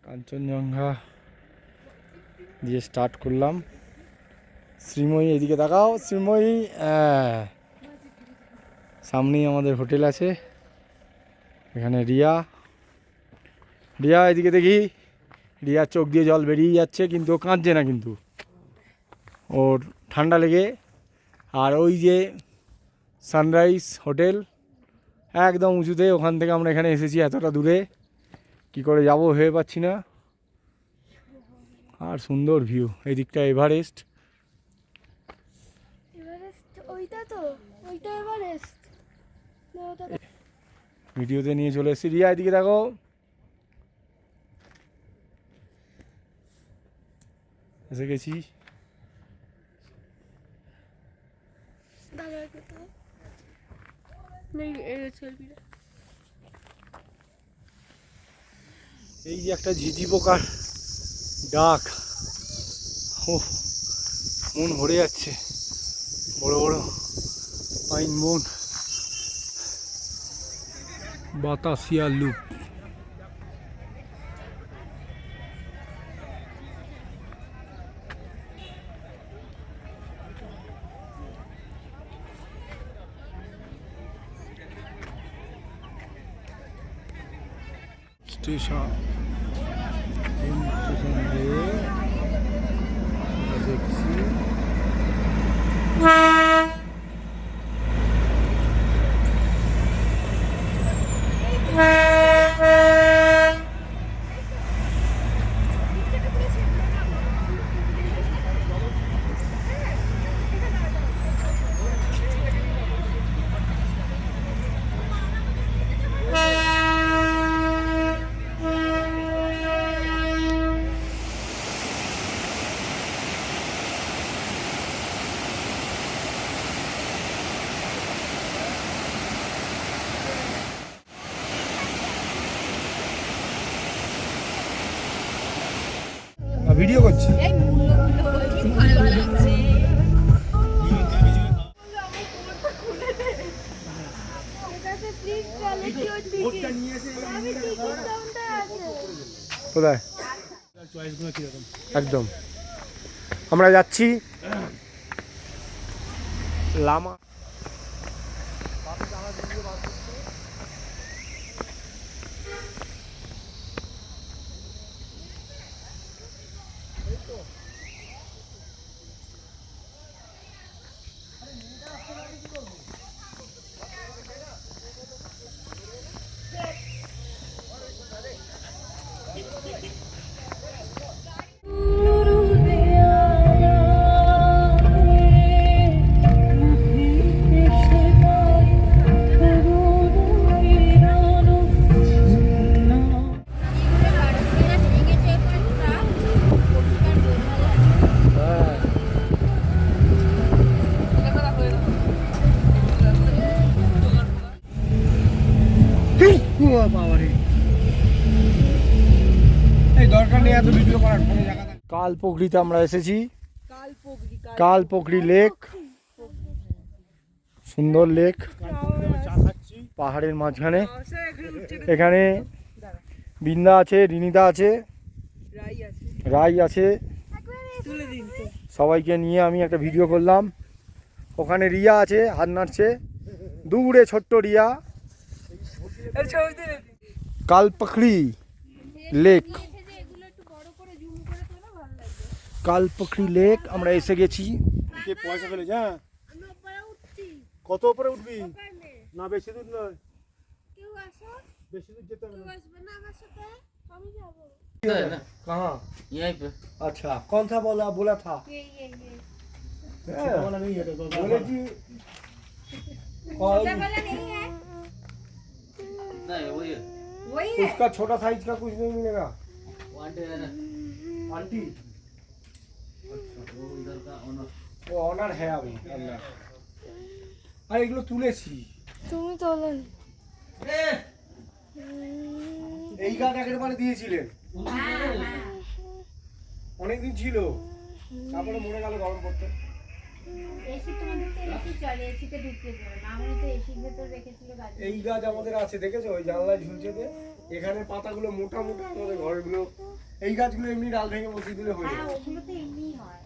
কাঞ্চনজঙ্ঘা দিয়ে স্টার্ট করলাম। শ্রীময়ী এদিকে তাকাও, শ্রীময়ী। সামনেই আমাদের হোটেল আছে। এখানে রিয়া, রিয়া এদিকে দেখি। রিয়ার চোখ দিয়ে জল বেরিয়ে যাচ্ছে, কিন্তু ও কাঁদছে না, কিন্তু ওর ঠান্ডা লেগে। আর ওই যে সানরাইজ হোটেল একদম উঁচুতে, ওখান থেকে আমরা এখানে এসেছি এতটা দূরে, কি করে যাব ভেবে পাচ্ছি না। আর সুন্দর ভিউ এই দিকটা। এভারেস্ট, ভিডিওতে নিয়ে চলে এসেছি। রিয়া এদিকে দেখো, এসে গেছি। এই যে একটা ঝিঝি পোকার ডাক, ও মন ভরে যাচ্ছে। বড় বড় পাইন বন, বাতাসিয়া লুপ। স্টেশন, স্টেশন দিয়ে দেখছি ভিডিও করছি। কোথায় একদম আমরা যাচ্ছি লামা। কালপোখরিতে আমরা এসেছি। কালপোখরি লেক, সুন্দর লেক, পাহাড়ের মাঝখানে। এখানে বিন্দা আছে, রিনিতা আছে, রাই আছে, সবাইকে নিয়ে আমি একটা ভিডিও করলাম। ওখানে রিয়া আছে, হাত নাড়ছে দূরে, ছোট্ট রিয়া। কালপোখরি লেক, কালপোখরি লেক আমরা এসে গেছি। পয়সা ফেলে যা, কত উপরে উঠবি? না বেশি দূর নয়, বেশি দূর যেতে হবে না। कहाँ? यहीं पे। अच्छा, कौन सा बोला था? ये वाला नहीं है, तो बोले जी वाला नहीं है। नहीं वही है, उसका छोटा साइज का कुछ नहीं मिलेगा। आंटी, अच्छा वो इधर का ओनर, वो ओनर है अभी अंदर। अरे এগুলো তুলেছি, তুমি তোলেন। এই গাছ একেবারে দিয়েছিলেন, হ্যাঁ হ্যাঁ অনেকদিন ছিল, তারপরে মরে গেল গরম পড়তে। এসি তোমাদের তো এসি চলে, এসিতে ঢুকিয়ে দেবে না হলে তো এসির ভেতর রেখেছিল গাছ। এই গাছ আমাদের আছে, দেখেছো ওই জানলায় ঝুলছে যে, এখানে পাতাগুলো মোটা মোটা, আমাদের ঘরগুলো এই গাছগুলো এমনি ডাল ভেঙে বসিয়ে দিলে হয়ে হ্যাঁ যাবে। ওগুলো তো এমনিই হয়।